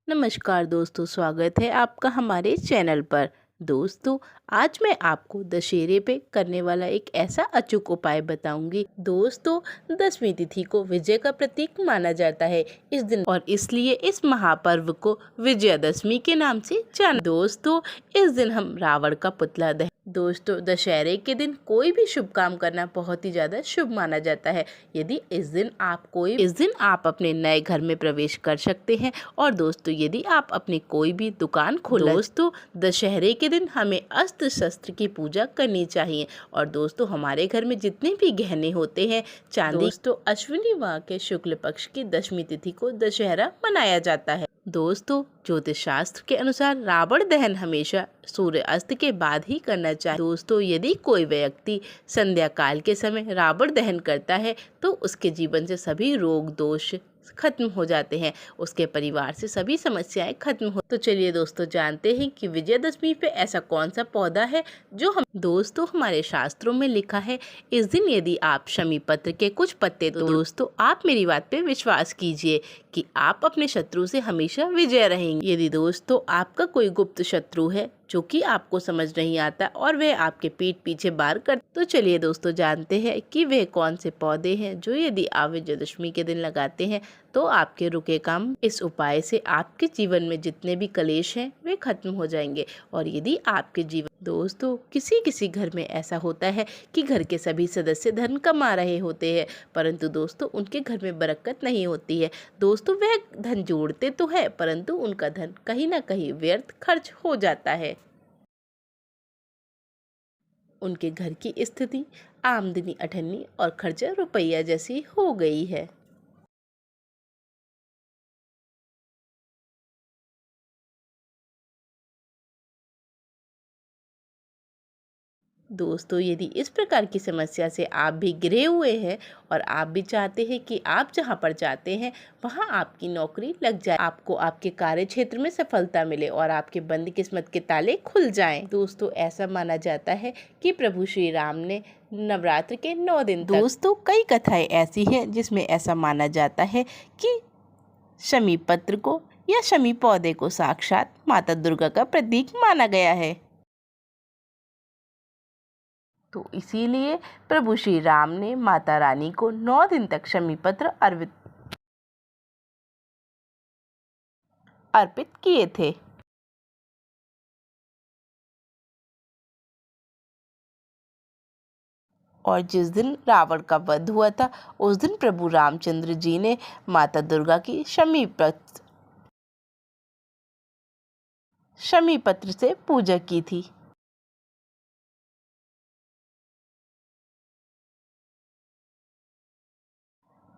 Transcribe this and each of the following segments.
नमस्कार दोस्तों, स्वागत है आपका हमारे चैनल पर। दोस्तों, आज मैं आपको दशहरे पे करने वाला एक ऐसा अचूक उपाय बताऊंगी। दोस्तों, दशमी तिथि को विजय का प्रतीक माना जाता है इस दिन, और इसलिए इस महापर्व को विजयादशमी के नाम से जाना। दोस्तों, इस दिन हम रावण का पुतला दहन। दोस्तों, दशहरे के दिन कोई भी शुभ काम करना बहुत ही ज्यादा शुभ माना जाता है। यदि इस दिन आप अपने नए घर में प्रवेश कर सकते हैं। और दोस्तों, यदि आप अपनी कोई भी दुकान खोलना। दोस्तों, दशहरे के दिन हमें अस्त्र शस्त्र की पूजा करनी चाहिए। और दोस्तों, हमारे घर में जितने भी गहने होते हैं चांदी। दोस्तों, अश्विनी माह के शुक्ल पक्ष की दशमी तिथि को दशहरा मनाया जाता है। दोस्तों, ज्योतिष शास्त्र के अनुसार रावण दहन हमेशा सूर्य अस्त के बाद ही करना चाहिए। दोस्तों, यदि कोई व्यक्ति संध्या काल के समय रावण दहन करता है तो उसके जीवन से सभी रोग दोष खत्म हो जाते हैं, उसके परिवार से सभी समस्याएं खत्म हो। तो चलिए दोस्तों, जानते हैं कि विजयदशमी पे ऐसा कौन सा पौधा है जो हम। दोस्तों, हमारे शास्त्रों में लिखा है, इस दिन यदि आप शमी पत्र के कुछ पत्ते दोस्तों, आप मेरी बात पे विश्वास कीजिए कि आप अपने शत्रु से हमेशा विजय रहेंगे। यदि दोस्तों आपका कोई गुप्त शत्रु है जो कि आपको समझ नहीं आता और वह आपके पीठ पीछे वार कर, तो चलिए दोस्तों, जानते हैं कि वे कौन से पौधे हैं जो यदि आप विजयदशमी के दिन लगाते हैं तो आपके रुके काम। इस उपाय से आपके जीवन में जितने भी कलेश हैं वे खत्म हो जाएंगे। और यदि आपके जीवन। दोस्तों, किसी घर में ऐसा होता है कि घर के सभी सदस्य धन कमा रहे होते हैं, परंतु दोस्तों उनके घर में बरकत नहीं होती है। दोस्तों, वह धन जोड़ते तो है परंतु उनका धन कहीं ना कहीं व्यर्थ खर्च हो जाता है। उनके घर की स्थिति आमदनी अठन्नी और खर्चा रुपया जैसी हो गई है। दोस्तों, यदि इस प्रकार की समस्या से आप भी घिरे हुए हैं और आप भी चाहते हैं कि आप जहां पर जाते हैं वहां आपकी नौकरी लग जाए, आपको आपके कार्य क्षेत्र में सफलता मिले और आपके बंद किस्मत के ताले खुल जाएं। दोस्तों, ऐसा माना जाता है कि प्रभु श्री राम ने नवरात्र के 9 दिन तक। दोस्तों, कई कथाएं ऐसी हैं जिसमें ऐसा माना जाता है कि शमी पत्र को या शमी पौधे को साक्षात माता दुर्गा का प्रतीक माना गया है। तो इसीलिए प्रभु श्री राम ने माता रानी को 9 दिन तक शमी पत्र अर्पित किए थे। और जिस दिन रावण का वध हुआ था उस दिन प्रभु रामचंद्र जी ने माता दुर्गा की शमी पत्र से पूजा की थी।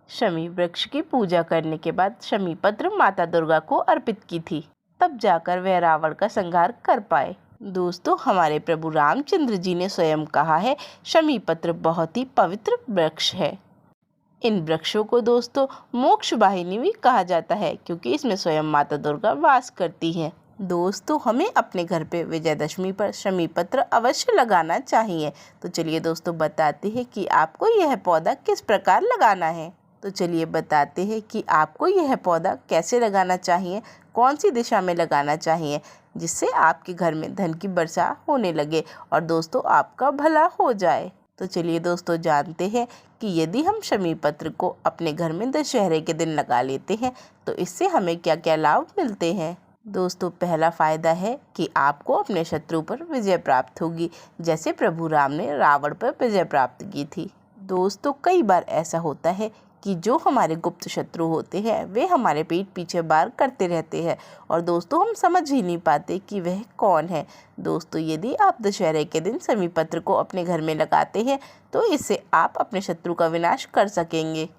शमी वृक्ष की पूजा करने के बाद शमी पत्र माता दुर्गा को अर्पित की थी, तब जाकर वह रावण का संहार कर पाए। दोस्तों, हमारे प्रभु रामचंद्र जी ने स्वयं कहा है, शमी पत्र बहुत ही पवित्र वृक्ष है। इन वृक्षों को दोस्तों मोक्ष वाहिनी भी कहा जाता है क्योंकि इसमें स्वयं माता दुर्गा वास करती हैं। दोस्तों, हमें अपने घर पे विजयदशमी पर शमी पत्र अवश्य लगाना चाहिए। तो चलिए दोस्तों, बताते हैं कि आपको यह पौधा किस प्रकार लगाना है। तो चलिए बताते हैं कि आपको यह पौधा कैसे लगाना चाहिए, कौन सी दिशा में लगाना चाहिए, जिससे आपके घर में धन की वर्षा होने लगे और दोस्तों आपका भला हो जाए। तो चलिए दोस्तों, जानते हैं कि यदि हम शमी पत्र को अपने घर में दशहरे के दिन लगा लेते हैं तो इससे हमें क्या क्या लाभ मिलते हैं। दोस्तों, पहला फायदा है कि आपको अपने शत्रु पर विजय प्राप्त होगी, जैसे प्रभु राम ने रावण पर विजय प्राप्त की थी। दोस्तों, कई बार ऐसा होता है कि जो हमारे गुप्त शत्रु होते हैं वे हमारे पीठ पीछे वार करते रहते हैं और दोस्तों हम समझ ही नहीं पाते कि वह कौन है। दोस्तों, यदि आप दशहरे के दिन शमी पत्र को अपने घर में लगाते हैं तो इससे आप अपने शत्रु का विनाश कर सकेंगे।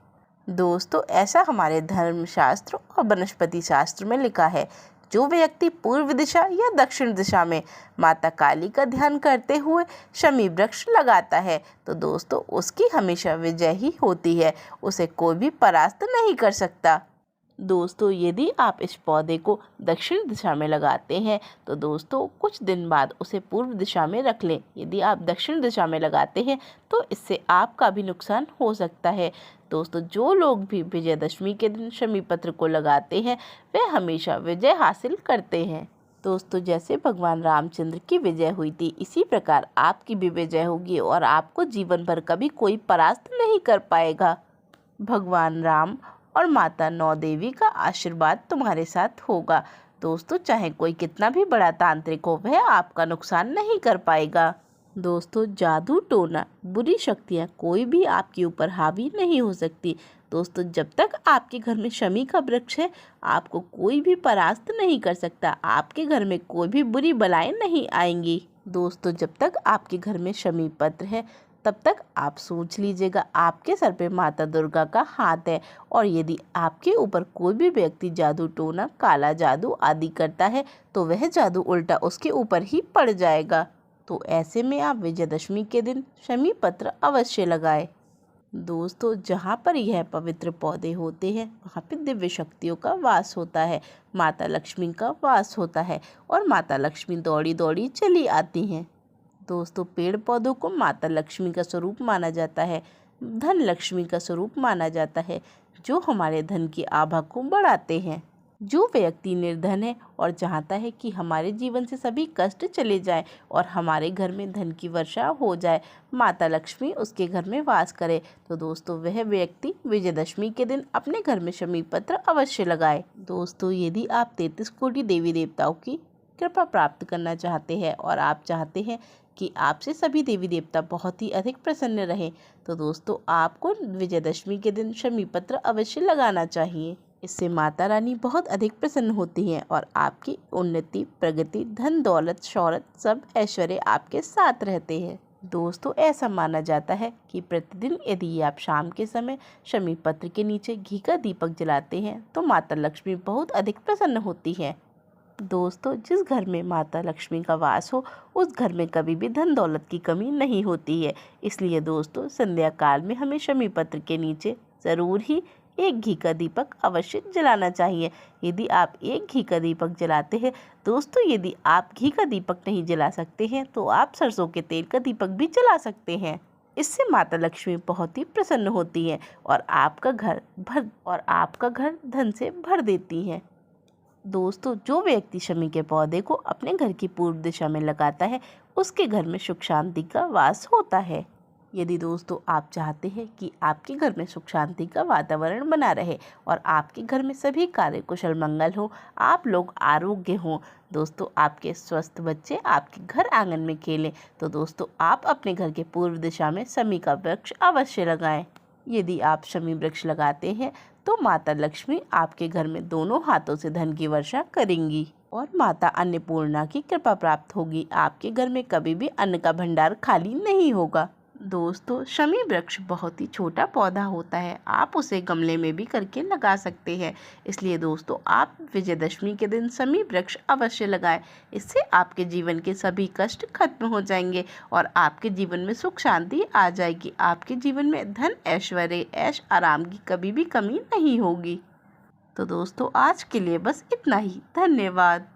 दोस्तों, ऐसा हमारे धर्मशास्त्र और वनस्पति शास्त्र में लिखा है, जो व्यक्ति पूर्व दिशा या दक्षिण दिशा में माता काली का ध्यान करते हुए शमी वृक्ष लगाता है तो दोस्तों उसकी हमेशा विजय ही होती है, उसे कोई भी परास्त नहीं कर सकता। दोस्तों, यदि आप इस पौधे को दक्षिण दिशा में लगाते हैं तो दोस्तों कुछ दिन बाद उसे पूर्व दिशा में रख लें। यदि आप दक्षिण दिशा में लगाते हैं तो इससे आपका भी नुकसान हो सकता है। दोस्तों जो लोग भी विजयदशमी के दिन शमी पत्र को लगाते हैं वे हमेशा विजय हासिल करते हैं। दोस्तों जैसे भगवान रामचंद्र की विजय हुई थी इसी प्रकार आपकी भी विजय होगी और आपको जीवन भर कभी कोई परास्त नहीं कर पाएगा। भगवान राम और माता नौ देवी का आशीर्वाद तुम्हारे साथ होगा। दोस्तों चाहे कोई कितना भी बड़ा तांत्रिक हो वह आपका नुकसान नहीं कर पाएगा। दोस्तों जादू टोना बुरी शक्तियाँ कोई भी आपके ऊपर हावी नहीं हो सकती। दोस्तों जब तक आपके घर में शमी का वृक्ष है आपको कोई भी परास्त नहीं कर सकता। आपके घर में कोई भी बुरी बलाएं नहीं आएंगी। दोस्तों जब तक आपके घर में शमी पत्र है तब तक आप सोच लीजिएगा आपके सर पे माता दुर्गा का हाथ है और यदि आपके ऊपर कोई भी व्यक्ति जादू टोना काला जादू आदि करता है तो वह जादू उल्टा उसके ऊपर ही पड़ जाएगा। तो ऐसे में आप विजयदशमी के दिन शमी पत्र अवश्य लगाएं। दोस्तों जहाँ पर यह पवित्र पौधे होते हैं वहाँ पे दिव्य शक्तियों का वास होता है, माता लक्ष्मी का वास होता है और माता लक्ष्मी दौड़ी दौड़ी चली आती हैं। दोस्तों पेड़ पौधों को माता लक्ष्मी का स्वरूप माना जाता है, धन लक्ष्मी का स्वरूप माना जाता है जो हमारे धन की आभा को बढ़ाते हैं। जो व्यक्ति निर्धन है और चाहता है कि हमारे जीवन से सभी कष्ट चले जाए और हमारे घर में धन की वर्षा हो जाए, माता लक्ष्मी उसके घर में वास करे, तो दोस्तों वह व्यक्ति विजयदशमी के दिन अपने घर में शमी पत्र अवश्य लगाए। दोस्तों यदि आप 33 कोटि देवी देवताओं की कृपा प्राप्त करना चाहते हैं और आप चाहते हैं कि आपसे सभी देवी देवता बहुत ही अधिक प्रसन्न रहें तो दोस्तों आपको विजयदशमी के दिन शमी पत्र अवश्य लगाना चाहिए। इससे माता रानी बहुत अधिक प्रसन्न होती हैं और आपकी उन्नति प्रगति धन दौलत शौहरत सब ऐश्वर्य आपके साथ रहते हैं। दोस्तों ऐसा माना जाता है कि प्रतिदिन यदि आप शाम के समय शमी पत्र के नीचे घी का दीपक जलाते हैं तो माता लक्ष्मी बहुत अधिक प्रसन्न होती है। दोस्तों जिस घर में माता लक्ष्मी का वास हो उस घर में कभी भी धन दौलत की कमी नहीं होती है। इसलिए दोस्तों संध्या काल में हमें शमी पत्र के नीचे ज़रूर ही एक घी का दीपक अवश्य जलाना चाहिए। यदि आप एक घी का दीपक जलाते हैं दोस्तों, यदि आप घी का दीपक नहीं जला सकते हैं तो आप सरसों के तेल का दीपक भी जला सकते हैं। इससे माता लक्ष्मी बहुत ही प्रसन्न होती हैं और आपका घर धन से भर देती हैं। दोस्तों जो व्यक्ति शमी के पौधे को अपने घर की पूर्व दिशा में लगाता है उसके घर में सुख शांति का वास होता है। यदि दोस्तों आप चाहते हैं कि आपके घर में सुख शांति का वातावरण बना रहे और आपके घर में सभी कार्य कुशल मंगल हो, आप लोग आरोग्य हों, दोस्तों आपके स्वस्थ बच्चे आपके घर आंगन में खेलें, तो दोस्तों आप अपने घर के पूर्व दिशा में शमी का वृक्ष अवश्य लगाएं। यदि आप शमी वृक्ष लगाते हैं तो माता लक्ष्मी आपके घर में दोनों हाथों से धन की वर्षा करेंगी और माता अन्नपूर्णा की कृपा प्राप्त होगी। आपके घर में कभी भी अन्न का भंडार खाली नहीं होगा। दोस्तों शमी वृक्ष बहुत ही छोटा पौधा होता है, आप उसे गमले में भी करके लगा सकते हैं। इसलिए दोस्तों आप विजयदशमी के दिन शमी वृक्ष अवश्य लगाएं। इससे आपके जीवन के सभी कष्ट खत्म हो जाएंगे और आपके जीवन में सुख शांति आ जाएगी। आपके जीवन में धन ऐश्वर्य ऐश आराम की कभी भी कमी नहीं होगी। तो दोस्तों आज के लिए बस इतना ही। धन्यवाद।